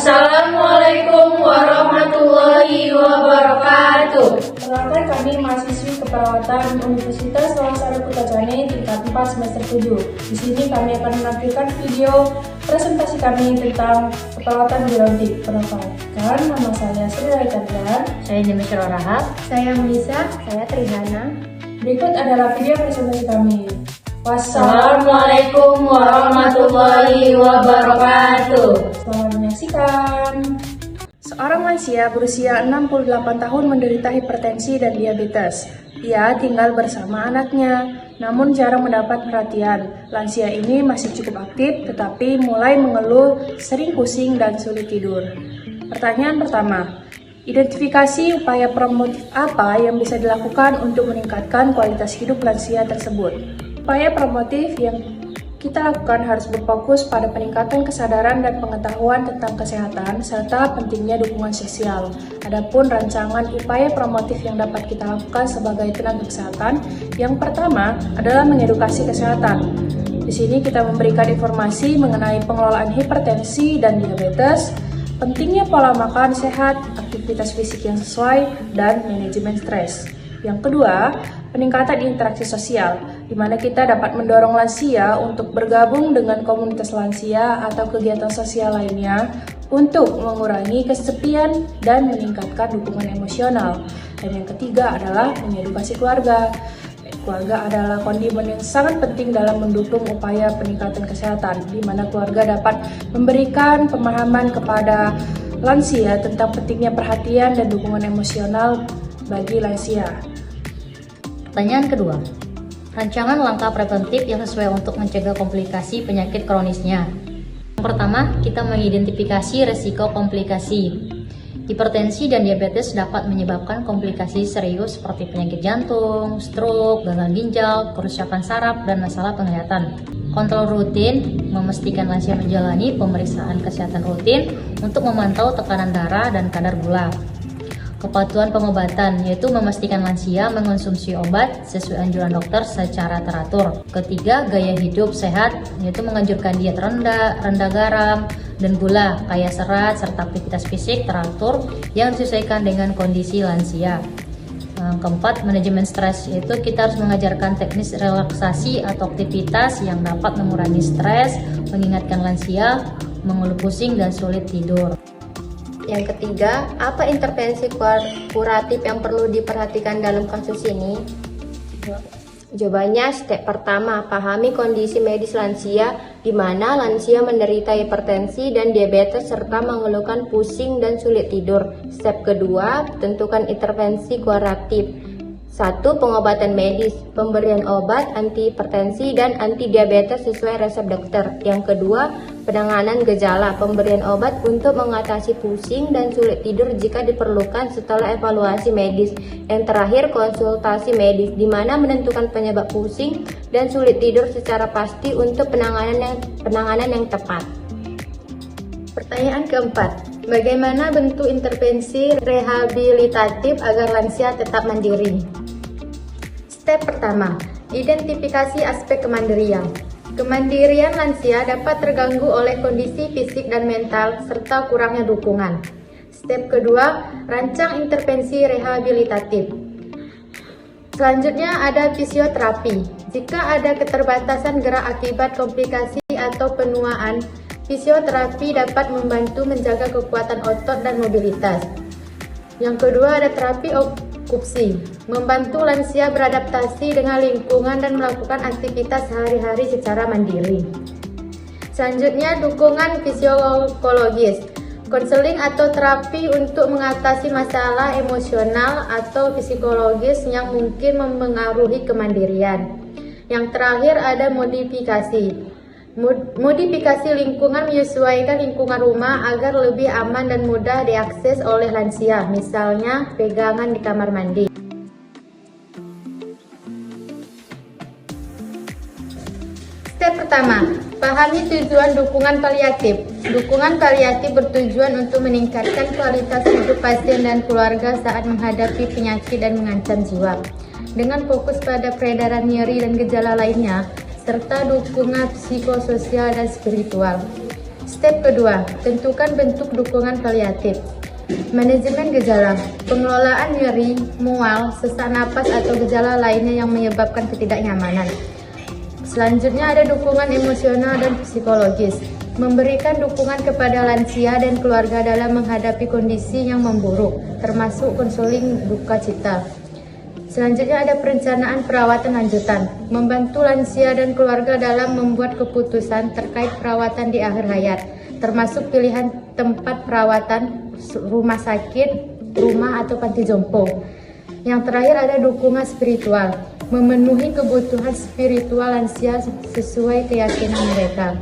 Assalamualaikum warahmatullahi wabarakatuh. Perkenalkan, kami mahasiswi keperawatan Universitas Sawasara Kutajane tingkat 4 semester 7. Di sini kami akan menampilkan video presentasi kami tentang keperawatan biologi. Perkenalkan, nama saya Sri Raitandra. Saya Demisra Rahab. Saya Melisa. Saya Trihana. Berikut adalah video presentasi kami. Assalamualaikum warahmatullahi wabarakatuh. Selamat menyaksikan. Seorang lansia berusia 68 tahun menderita hipertensi dan diabetes. Ia tinggal bersama anaknya, namun jarang mendapat perhatian. Lansia ini masih cukup aktif, tetapi mulai mengeluh, sering pusing dan sulit tidur. Pertanyaan pertama, identifikasi upaya promotif apa yang bisa dilakukan untuk meningkatkan kualitas hidup lansia tersebut? Upaya promotif yang kita lakukan harus berfokus pada peningkatan kesadaran dan pengetahuan tentang kesehatan serta pentingnya dukungan sosial. Adapun rancangan upaya promotif yang dapat kita lakukan sebagai tenaga kesehatan, yang pertama adalah mengedukasi kesehatan. Di sini kita memberikan informasi mengenai pengelolaan hipertensi dan diabetes, pentingnya pola makan sehat, aktivitas fisik yang sesuai, dan manajemen stres. Yang kedua, peningkatan interaksi sosial, di mana kita dapat mendorong lansia untuk bergabung dengan komunitas lansia atau kegiatan sosial lainnya untuk mengurangi kesepian dan meningkatkan dukungan emosional. Dan yang ketiga adalah mengedukasi keluarga. Keluarga adalah kondimen yang sangat penting dalam mendukung upaya peningkatan kesehatan, di mana keluarga dapat memberikan pemahaman kepada lansia tentang pentingnya perhatian dan dukungan emosional bagi lansia. Pertanyaan kedua, rancangan langkah preventif yang sesuai untuk mencegah komplikasi penyakit kronisnya. Yang pertama, kita mengidentifikasi resiko komplikasi. Hipertensi dan diabetes dapat menyebabkan komplikasi serius seperti penyakit jantung, stroke, gagal ginjal, kerusakan saraf, dan masalah penglihatan. Kontrol rutin memastikan lansia menjalani pemeriksaan kesehatan rutin untuk memantau tekanan darah dan kadar gula. Kepatuhan pengobatan, yaitu memastikan lansia mengonsumsi obat sesuai anjuran dokter secara teratur. Ketiga, gaya hidup sehat, yaitu menganjurkan diet rendah garam dan gula, kaya serat, serta aktivitas fisik teratur yang disesuaikan dengan kondisi lansia. Keempat, manajemen stres, yaitu kita harus mengajarkan teknis relaksasi atau aktivitas yang dapat mengurangi stres, mengingatkan lansia, mengeluh pusing dan sulit tidur. Yang ketiga, apa intervensi kuratif yang perlu diperhatikan dalam kasus ini? Jawabannya, step pertama, pahami kondisi medis lansia, di mana lansia menderita hipertensi dan diabetes serta mengeluhkan pusing dan sulit tidur. Step kedua, tentukan intervensi kuratif. 1. Pengobatan medis, pemberian obat antihipertensi dan antidiabetes sesuai resep dokter. Yang kedua, penanganan gejala, pemberian obat untuk mengatasi pusing dan sulit tidur jika diperlukan setelah evaluasi medis. Yang terakhir, konsultasi medis, di mana menentukan penyebab pusing dan sulit tidur secara pasti untuk penanganan yang tepat. Pertanyaan keempat, bagaimana bentuk intervensi rehabilitatif agar lansia tetap mandiri? Step pertama, identifikasi aspek kemandirian. Kemandirian lansia dapat terganggu oleh kondisi fisik dan mental serta kurangnya dukungan. Step kedua, rancang intervensi rehabilitatif. Selanjutnya ada fisioterapi. Jika ada keterbatasan gerak akibat komplikasi atau penuaan, fisioterapi dapat membantu menjaga kekuatan otot dan mobilitas. Yang kedua ada terapi okupasi, membantu lansia beradaptasi dengan lingkungan dan melakukan aktivitas sehari-hari secara mandiri. Selanjutnya dukungan fisiokologis, konseling atau terapi untuk mengatasi masalah emosional atau psikologis yang mungkin mempengaruhi kemandirian. Yang terakhir ada modifikasi. Modifikasi lingkungan menyesuaikan lingkungan rumah agar lebih aman dan mudah diakses oleh lansia, misalnya pegangan di kamar mandi. Step pertama, pahami tujuan dukungan paliatif. Dukungan paliatif bertujuan untuk meningkatkan kualitas hidup pasien dan keluarga saat menghadapi penyakit dan mengancam jiwa. Dengan fokus pada peredaran nyeri dan gejala lainnya, serta dukungan psikososial dan spiritual. Step kedua, tentukan bentuk dukungan paliatif. Manajemen gejala, pengelolaan nyeri, mual, sesak napas atau gejala lainnya yang menyebabkan ketidaknyamanan. Selanjutnya ada dukungan emosional dan psikologis, memberikan dukungan kepada lansia dan keluarga dalam menghadapi kondisi yang memburuk, termasuk konseling duka cita. Selanjutnya ada perencanaan perawatan lanjutan, membantu lansia dan keluarga dalam membuat keputusan terkait perawatan di akhir hayat, termasuk pilihan tempat perawatan, rumah sakit, rumah atau panti jompo. Yang terakhir ada dukungan spiritual, memenuhi kebutuhan spiritual lansia sesuai keyakinan mereka.